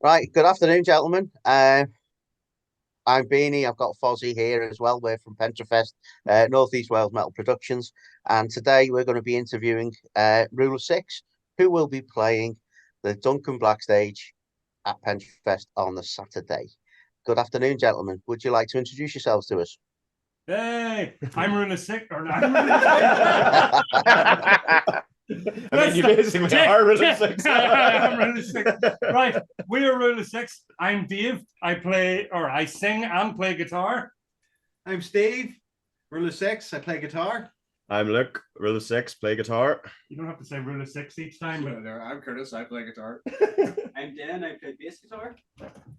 Right, good afternoon, gentlemen. I'm Beanie. I've got Fozzy here as well. We're from Pentre Fest, North East Wales Metal Productions, and today we're going to be interviewing Rule of Six, who will be playing the Duncan Black stage at Pentre Fest on the Saturday. Good afternoon, gentlemen. Would you like to introduce yourselves to us? Hey, I'm Runa Sick, or not. I mean, you basically are Runa Six. I'm Runa Six. Right, we are Runa Six. I'm Dave. I sing and play guitar. I'm Steve, Rule of Six. I play guitar. I'm Luke, Rule of Six, play guitar. You don't have to say Rule of Six each time. But... I'm Curtis. I play guitar. I'm Dan. I play bass guitar.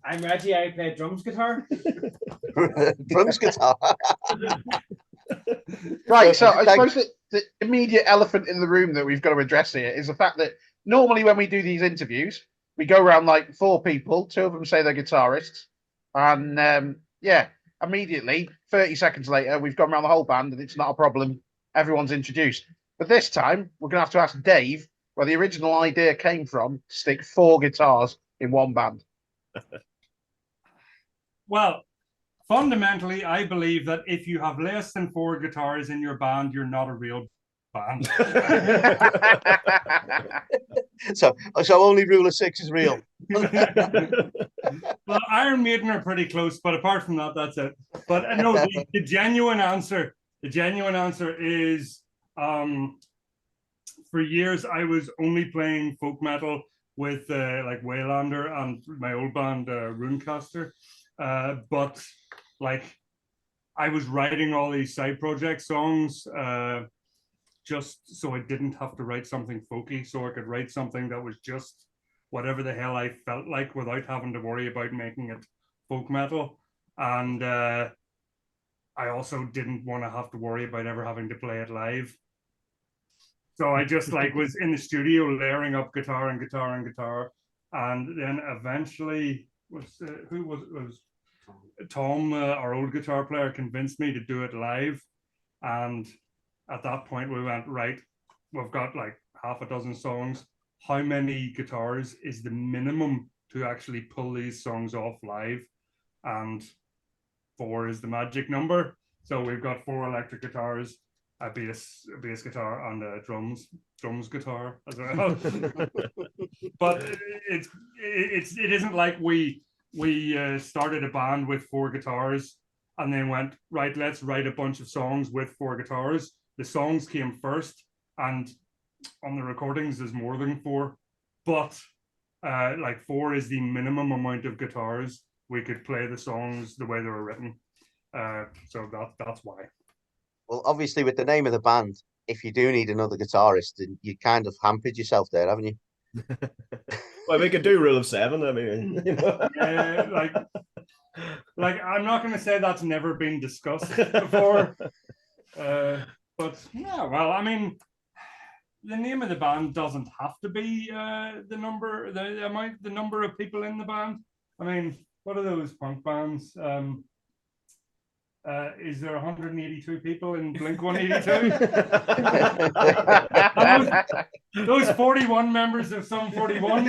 I'm Reggie. I play drums guitar. Drums guitar. Right, so I suppose the immediate elephant in the room that we've got to address here is the fact that normally when we do these interviews, we go around like four people, two of them say they're guitarists, and immediately, 30 seconds later, we've gone around the whole band and it's not a problem. Everyone's introduced. But this time, we're going to have to ask Dave where the original idea came from to stick four guitars in one band. Well, fundamentally, I believe that if you have less than four guitars in your band, you're not a real band. So only Rule of Six is real. Well, Iron Maiden are pretty close, but apart from that, that's it. But no, the genuine answer is, for years I was only playing folk metal with like Waylander and my old band Runecaster, but like I was writing all these side project songs just so I didn't have to write something folky, so I could write something that was just whatever the hell I felt like without having to worry about making it folk metal. And I also didn't want to have to worry about ever having to play it live. So I just like was in the studio layering up guitar and guitar and guitar. And then eventually was Tom, our old guitar player, convinced me to do it live. And at that point we went, right, we've got like half a dozen songs. How many guitars is the minimum to actually pull these songs off live? And 4 is the magic number. So we've got 4 electric guitars, a bass guitar, and a drums guitar as well. But it isn't like we started a band with 4 guitars and then went, right, let's write a bunch of songs with 4 guitars. The songs came first, and on the recordings there's more than 4, but like 4 is the minimum amount of guitars we could play the songs the way they were written. So that's why. Well, obviously, with the name of the band, if you do need another guitarist, then you kind of hampered yourself there, haven't you? Well, we could do Rule of 7. I mean, you know. Like I'm not going to say that's never been discussed before, but yeah, well, I mean, the name of the band doesn't have to be the number of people in the band. I mean, what are those punk bands? Is there 182 people in Blink 182? those 41 members of Sum 41.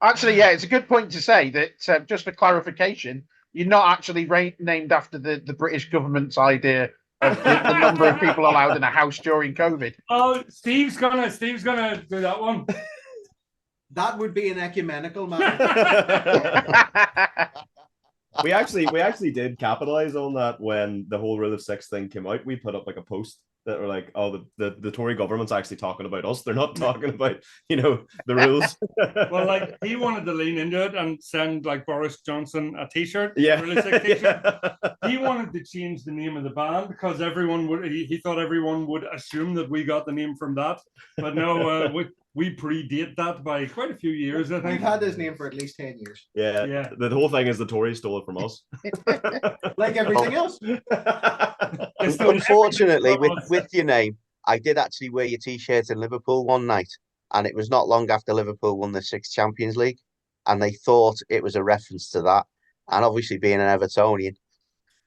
Actually, yeah, it's a good point to say that, just for clarification, you're not actually named after the British government's idea of the number of people allowed in a house during COVID. Oh, Steve's gonna do that one. That would be an ecumenical matter. We actually did capitalize on that when the whole Rule of Six thing came out. We put up like a post that were like, oh, the Tory government's actually talking about us. They're not talking about, the rules. Well, like he wanted to lean into it and send like Boris Johnson a t-shirt. Yeah. Rule of Six t-shirt. Yeah. He wanted to change the name of the band because he thought everyone would assume that we got the name from that. But no, we predate that by quite a few years, I think. We've had this name for at least 10 years. Yeah. The whole thing is the Tories stole it from us. Like everything else. Unfortunately, with your name, I did actually wear your t-shirt in Liverpool one night, and it was not long after Liverpool won the 6th Champions League, and they thought it was a reference to that. And obviously, being an Evertonian,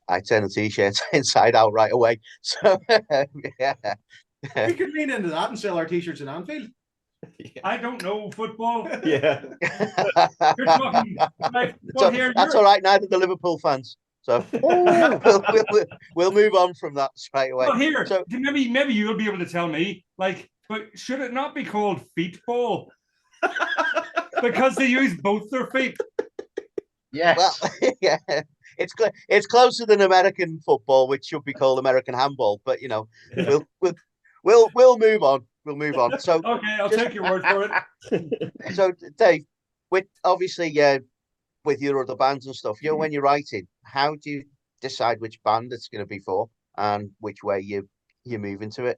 I turned the t-shirt inside out right away. So, yeah. We could lean into that and sell our t-shirts in Anfield. I don't know football. Yeah. You're talking like, well, here, That's all right. Neither the Liverpool fans. So we'll move on from that straight away. well, here, So maybe you'll be able to tell me, like, but should it not be called feetball? Because they use both their feet. Yes. well, yeah, it's closer than American football, which should be called American handball. But you know, Yeah. we'll move on. We'll move on. So Okay, I'll take your word for it. so Dave, with obviously with your other bands and stuff, when you're writing, how do you decide which band it's going to be for and which way you move into it?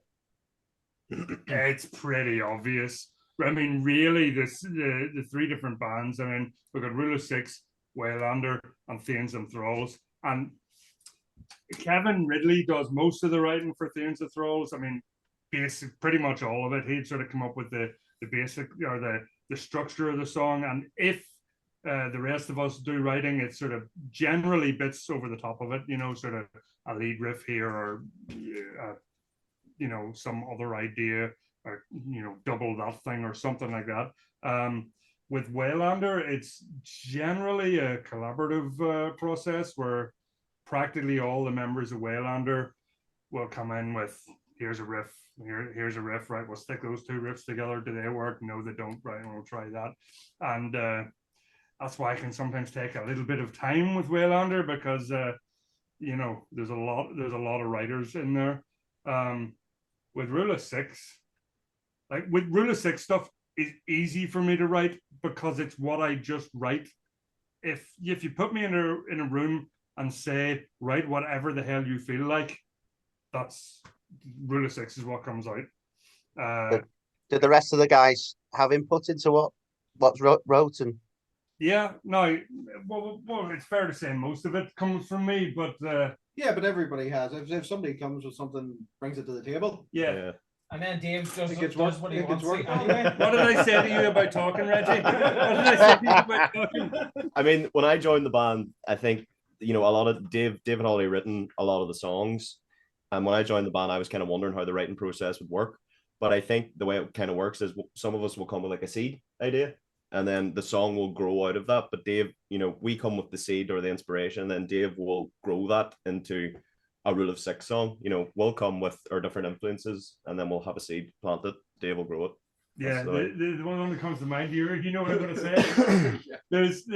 It's pretty obvious. I mean, really, the three different bands. I mean, we've got Rule of Six, Waylander, and Thanes and Thralls. And Kevin Ridley does most of the writing for Thanes and Thralls. I mean, pretty much all of it. He'd sort of come up with the basic or the structure of the song. And if the rest of us do writing, it's sort of generally bits over the top of it, sort of a lead riff here or some other idea or double that thing or something like that. With Waylander, it's generally a collaborative process where practically all the members of Waylander will come in with, here's a riff, here's a riff, right? We'll stick those two riffs together. Do they work? No, they don't, right? We'll try that. And that's why it can sometimes take a little bit of time with Waylander because there's a lot of writers in there. With Rule of Six, with Rule of Six stuff is easy for me to write because it's what I just write. If you put me in a room and say, write whatever the hell you feel like, that's Rule of Six is what comes out. Did the rest of the guys have input into what's wrote? And yeah, no, well, it's fair to say most of it comes from me, but yeah, but everybody has. If somebody comes with something, brings it to the table. yeah. And then Dave does It's what he wants to work. anyway. What did I say to you about talking, Reggie? What did I say to you about talking? I mean, when I joined the band, I think a lot of Dave had already written a lot of the songs, and when I joined the band, I was kind of wondering how the writing process would work. But I think the way it kind of works is some of us will come with like a seed idea, and then the song will grow out of that. But Dave, we come with the seed or the inspiration, and then Dave will grow that into a Rule of Six song. We'll come with our different influences, and then we'll have a seed planted. Dave will grow it. Yeah, the one that comes to mind here, you know what I'm going to say? There's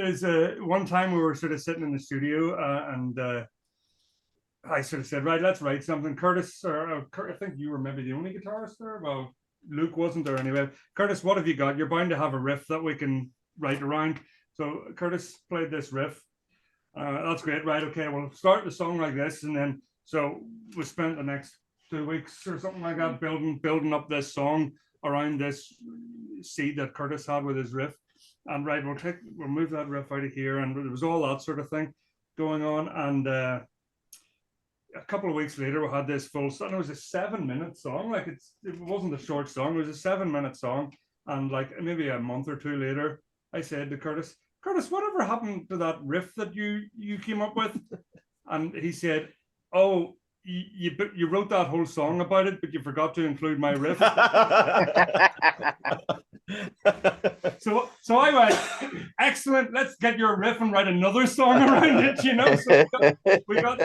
one time we were sort of sitting in the studio and I sort of said, right, let's write something. Curtis, or I think you were maybe the only guitarist there. Well, Luke wasn't there anyway. Curtis, what have you got? You're bound to have a riff that we can write around. So Curtis played this riff. That's great, right? Okay, we'll start the song like this, and then so we spent the next 2 weeks or something like that building up this song around this seed that Curtis had with his riff. And right, we'll move that riff out of here, and there was all that sort of thing going on. And a couple of weeks later, we had this full song. It was a 7-minute song. Like it wasn't a short song. It was a 7-minute song. And like maybe a month or two later, I said to Curtis, whatever happened to that riff that you came up with? And he said, oh, you wrote that whole song about it, but you forgot to include my riff. So I went, excellent, let's get your riff and write another song around it, So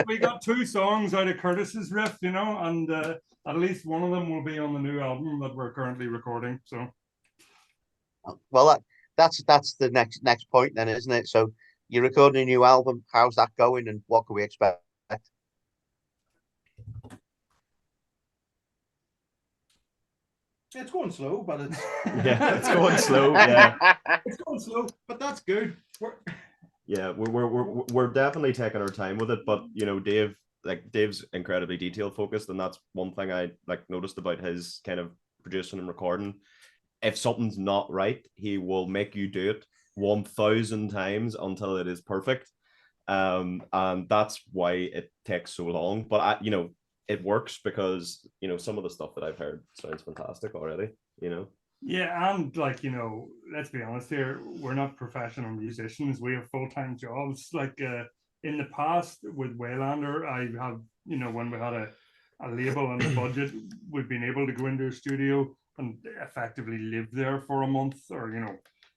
we got 2 songs out of Curtis's riff, and at least one of them will be on the new album that we're currently recording. So well, that's the next point then, isn't it? So you're recording a new album. How's that going, and what can we expect? It's going slow, but it's it's going slow. Yeah, it's going slow, but that's good. We're definitely taking our time with it, but Dave's incredibly detail focused, and that's one thing I noticed about his kind of producing and recording. If something's not right, he will make you do it 1,000 times until it is perfect, and that's why it takes so long. But it works because some of the stuff that I've heard sounds fantastic already. Yeah, and let's be honest here, we're not professional musicians. We have full-time jobs. In the past with Waylander, I have when we had a label and a budget, we've been able to go into a studio and effectively live there for a month, or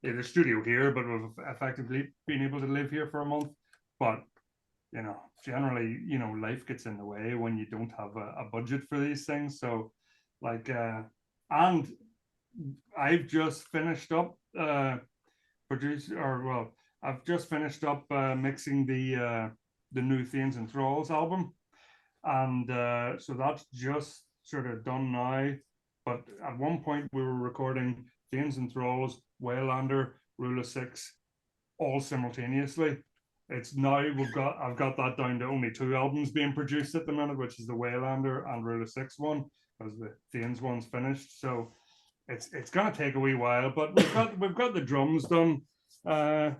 the studio here, but we've effectively been able to live here for a month. But generally, life gets in the way when you don't have a budget for these things. So, and I've just finished up I've just finished up mixing the new Thanes and Thralls album, and so that's just sort of done now. But at one point we were recording Thanes and Thralls, Waylander, Rule of Six, all simultaneously. It's now I've got that down to only 2 albums being produced at the minute, which is the Waylander and Rule of Six one, because the Thanes one's finished. So it's gonna take a wee while, but we've got the drums done. So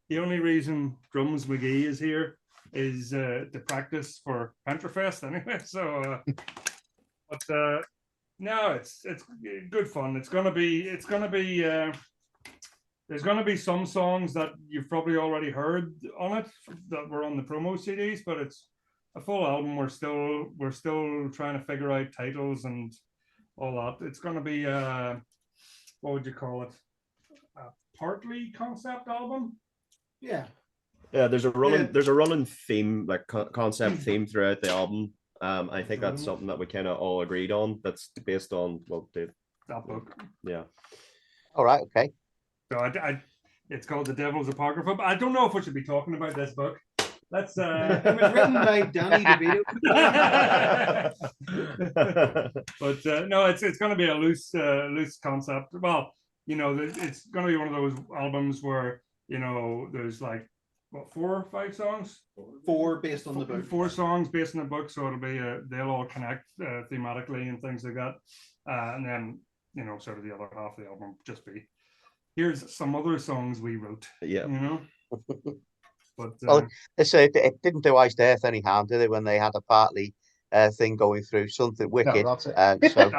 the only reason Drums McGee is here is to practice for Pentre Fest anyway. So no, it's good fun. It's gonna be there's gonna be some songs that you've probably already heard on it that were on the promo CDs, but it's a full album. We're still trying to figure out titles and all that. It's gonna be what would you call it? A partly concept album. Yeah. Yeah, there's a running theme, like concept theme throughout the album. I think that's something that we kind of all agreed on. That's based on That book. Yeah. All right. Okay. So it's called The Devil's Apocrypha. But I don't know if we should be talking about this book. Let's. It was written by Danny DeVito. But no, it's going to be a loose concept. Well, it's going to be one of those albums where there's like 4 or 5 songs. 4 based on the book. 4 songs based on the book, so it'll be they'll all connect thematically and things like that. And then sort of the other half of the album just be here's some other songs we wrote. Yeah. But well, it didn't do Iced Earth any harm, did it, when they had a partly thing going through something wicked? No, that's it. So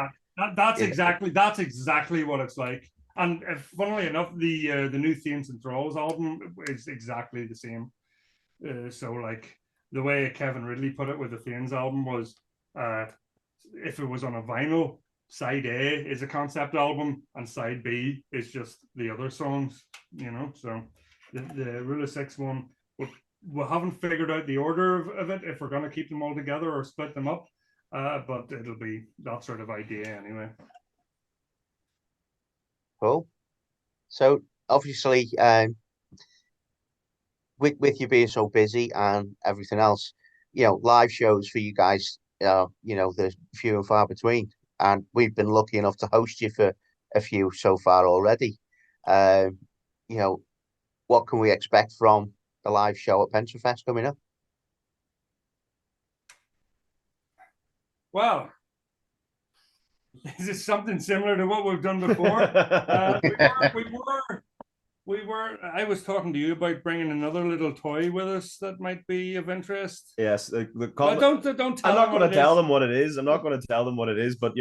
that's exactly what it's like. And funnily enough, the new Thanes and Thralls album is exactly the same. So like the way Kevin Ridley put it with the Thanes album was, if it was on a vinyl, side A is a concept album and side B is just the other songs. So the Rule of Six one, we haven't figured out the order of it, if we're going to keep them all together or split them up. But it'll be that sort of idea anyway. cool. So obviously, with you being so busy and everything else, live shows for you guys, there's few and far between. And we've been lucky enough to host you for a few so far already. What can we expect from the live show at Pentre Fest coming up? Well, is this something similar to what we've done before? We were. I was talking to you about bringing another little toy with us that might be of interest. Yes. Don't tell I'm not going to tell them what it is. I'm not going to tell them what it is. But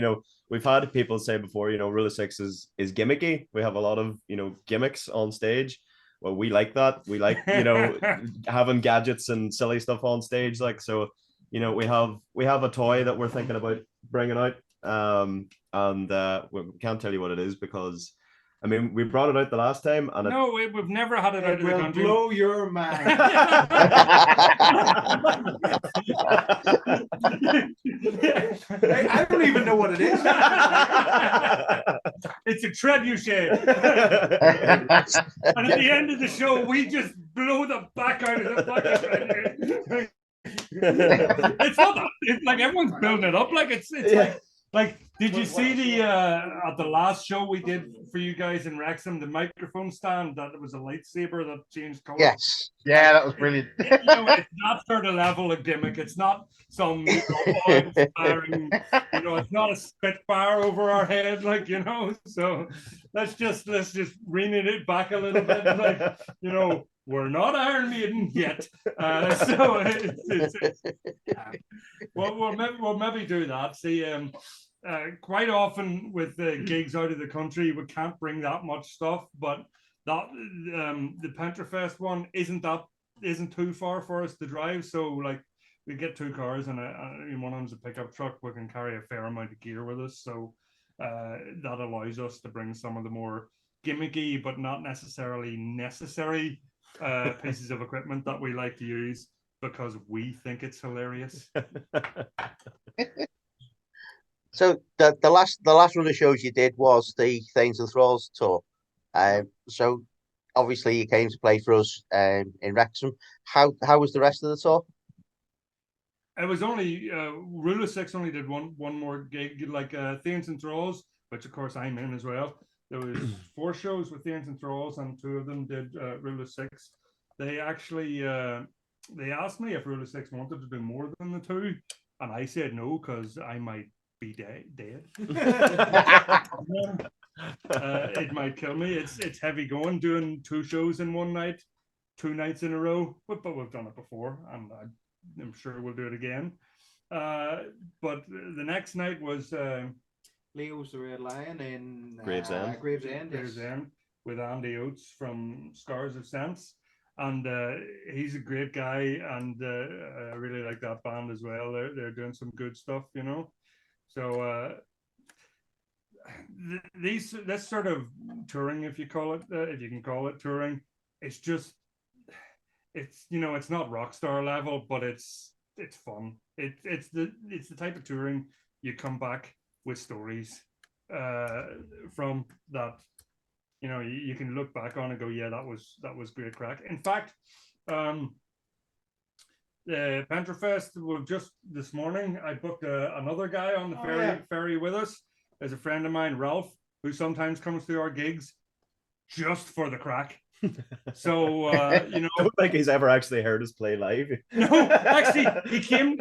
we've had people say before, Rule of Six is gimmicky. We have a lot of gimmicks on stage. Well, we like that. We like having gadgets and silly stuff on stage. Like, so, we have a toy that we're thinking about bringing out. And we can't tell you what it is because, I mean, we brought it out the last time, and we've never had it out of the country. Blow your mind. I don't even know what it is. It's a trebuchet. And at the end of the show, we just blow the back out of the fucking. It's not that. It's like everyone's building it up. Like it's like. Did you see the at the last show we did for you guys in Wrexham, the microphone stand that it was a lightsaber that changed color? Yes. Yeah, that was brilliant. It's that sort of level of gimmick. It's not some awe-inspiring, it's not a spitfire over our head, So let's just rein it back a little bit, we're not Iron Maiden yet, so we'll maybe do that. See, quite often with gigs out of the country, we can't bring that much stuff, but that the Pentre Fest one isn't too far for us to drive. So like we get 2 cars and one of them's a pickup truck. We can carry a fair amount of gear with us. So that allows us to bring some of the more gimmicky but not necessarily necessary pieces of equipment that we like to use because we think it's hilarious. So the last run of shows you did was the Thanes and Thralls tour. So obviously you came to play for us in Wrexham. How was the rest of the tour? It was only Rule of Six only did one more gig, like Thanes and Thralls, which of course I'm in as well. There was 4 shows with Thanes and Thralls, and 2 of them did Rule of Six. They actually they asked me if Rule of Six wanted to do more than the 2, and I said no because I might be dead. It might kill me. It's heavy going, doing 2 shows in one night, 2 nights in a row. But we've done it before, and I'm sure we'll do it again. But the next night was Leo's the Red Lion in Gravesend. Gravesend, yes. Gravesend with Andy Oates from Scars of Sense. And he's a great guy, and I really like that band as well. They're doing some good stuff, you know. So this sort of touring, if you call it, if you can call it touring, it's just it's not rock star level, but it's fun. It's the type of touring you come back with stories from that. You can look back on and go, yeah, that was great crack. In fact, the Pentre Fest, just this morning, I booked another guy on the ferry with us. There's a friend of mine, Ralph, who sometimes comes to our gigs just for the crack. So I don't think he's ever actually heard us play live. No, actually, he came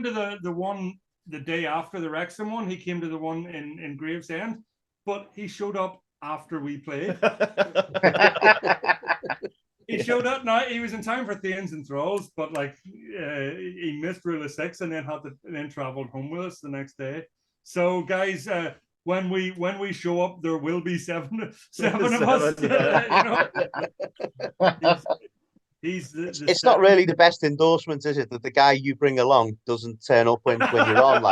to the one the day after the Wrexham one. He came to the one in Gravesend, but he showed up after we played. He showed up. Now he was in time for Thanes and Thralls, but he missed Rule of Six and then traveled home with us the next day. So guys, when we show up, there will be seven of us. It's not really the best endorsement, is it, that the guy you bring along doesn't turn up when you're on?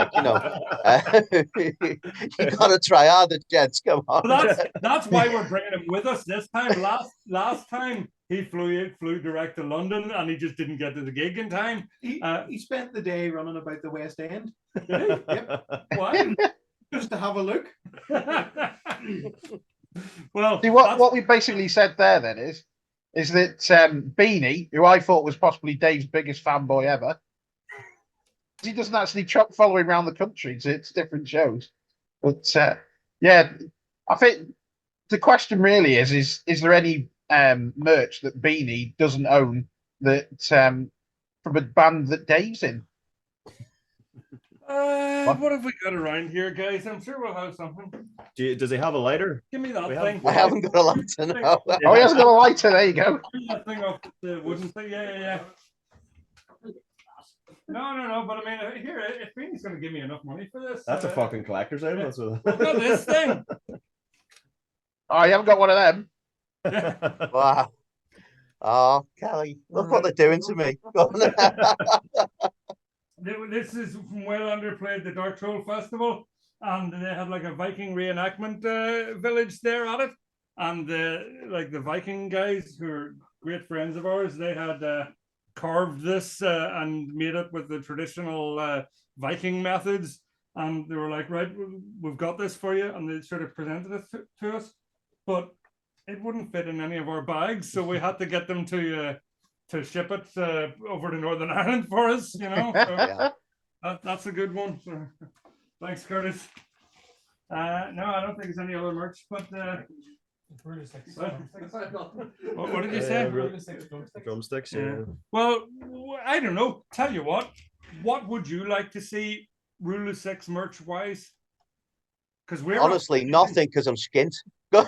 You got to try harder, gents. Come on. Well, that's why we're bringing him with us this time. Last time he flew direct to London, and he just didn't get to the gig in time. He spent the day running about the West End. Did he? Yep. Why? Just to have a look. Well, see what we basically said there then is that Beany, who I thought was possibly Dave's biggest fanboy ever, he doesn't actually truck following around the country to different shows. But yeah, I think the question really is there any merch that Beany doesn't own that from a band that Dave's in? What have we got around here, guys? I'm sure we'll have something. Does he have a lighter? Give me that thing. I haven't got a lighter now. Oh, he hasn't got a lighter. There you go. Give me that thing off the wooden thing. Yeah. No. But I mean, here, if Beanie's going to give me enough money for this, That's a fucking collector's item. That's what... I've got this thing. Oh, you haven't got one of them. Wow. Oh, Kelly, look what they're doing to me. This is from Waylander played the Dark Troll Festival, and they had like a Viking reenactment village there at it, and the Viking guys, who are great friends of ours, they had carved this and made it with the traditional Viking methods, and they were like, right, we've got this for you, and they sort of presented it to us, but it wouldn't fit in any of our bags, so we had to get them to ship it over to Northern Ireland for us, So Yeah. that's a good one. So, thanks, Curtis. No, I don't think there's any other merch, but what did you say? Drumsticks, yeah. Well, I don't know. Tell you what would you like to see Rule of Six merch wise? Because we're Honestly, nothing, because I'm skint. Well,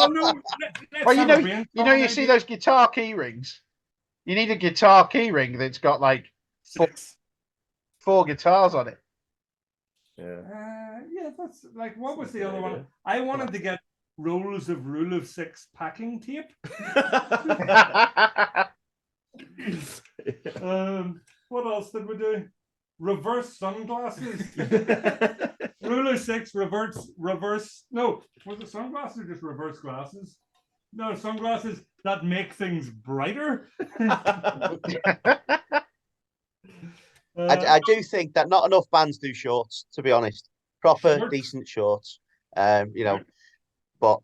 no. Well, you see those guitar key rings. You need a guitar key ring that's got like four guitars on it. Yeah. That's like, what was the other one? I wanted to get rolls of Rule of Six packing tape. What else did we do? Reverse sunglasses. Rule of 6, reverse. No, was it sunglasses or just reverse glasses? No, sunglasses that make things brighter. I do think that not enough bands do shorts, to be honest. Proper, Shorts? decent shorts. You know, but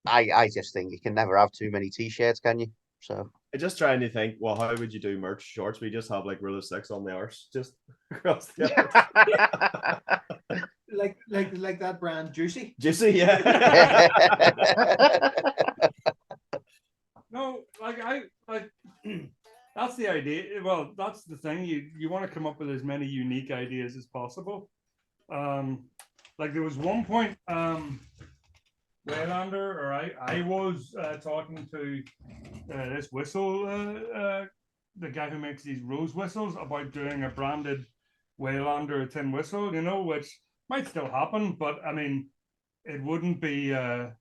I just think you can never have too many t-shirts, can you? So I'm just trying to think, well, how would you do merch shorts? We just have like Rule of 6 on the arse, just across the arse. Like that brand Juicy. Juicy, yeah. No, that's the idea. Well, that's the thing. You want to come up with as many unique ideas as possible. Like there was one point, Waylander, or I was talking to this whistle, the guy who makes these rose whistles, about doing a branded Waylander tin whistle, you know, which might still happen, but I mean, it wouldn't be a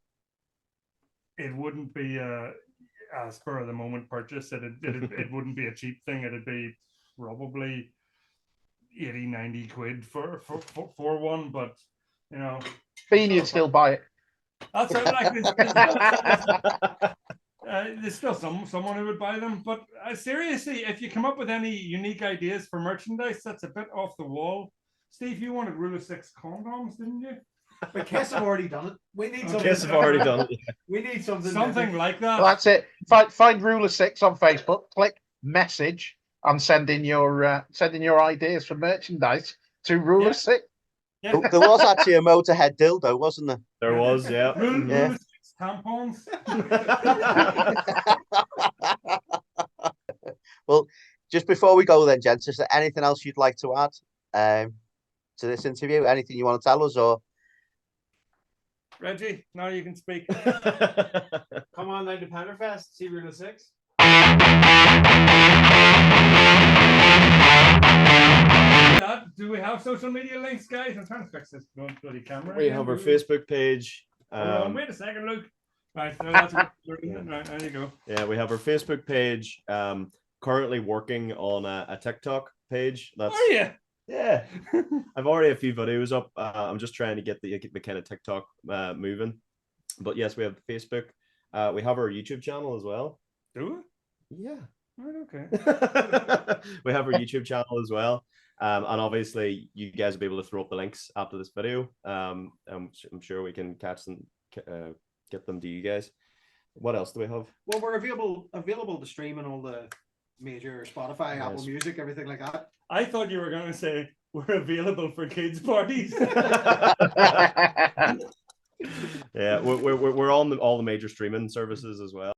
spur of the moment purchase. It wouldn't be a cheap thing. It'd be probably 80-90 quid for one, but you know, Beany would still buy it. that's like there's still someone who would buy them. But seriously, if you come up with any unique ideas for merchandise that's a bit off the wall, Steve, you wanted Rule of 6 condoms, didn't you? But Kiss have already done it. We need something. Kiss have already done it. We need something. Something like that. Well, that's it. Find Rule of 6 on Facebook, click message, and send in your ideas for merchandise to Rule of 6. Yeah. there was actually a Motorhead dildo, wasn't there? There was, yeah. Rule Yeah. of 6 tampons. Well, just before we go then, gents, is there anything else you'd like to add to this interview? Anything you want to tell us, or Reggie, now you can speak. Come on down to Pentre Fest, see Rule of 6. Do we have social media links, guys? I'm trying to fix this bloody camera. We again. have our Facebook page. Hold on, wait a second, Luke. Right, no, that's right, there you go. Yeah, we have our Facebook page. Currently working on a TikTok page. That's Oh yeah. yeah. I've already a few videos up. I'm just trying to get the kind of TikTok moving. But yes, we have Facebook. We have our YouTube channel as well. Do Yeah. we? Right, okay. We have our YouTube channel as well. And obviously you guys will be able to throw up the links after this video. I'm sure we can catch them, get them to you guys. What else do we have? Well, we're available to stream on all the major Spotify, Yes. Apple Music, everything like that. I thought you were going to say we're available for kids parties. Yeah, we're on all the major streaming services as well.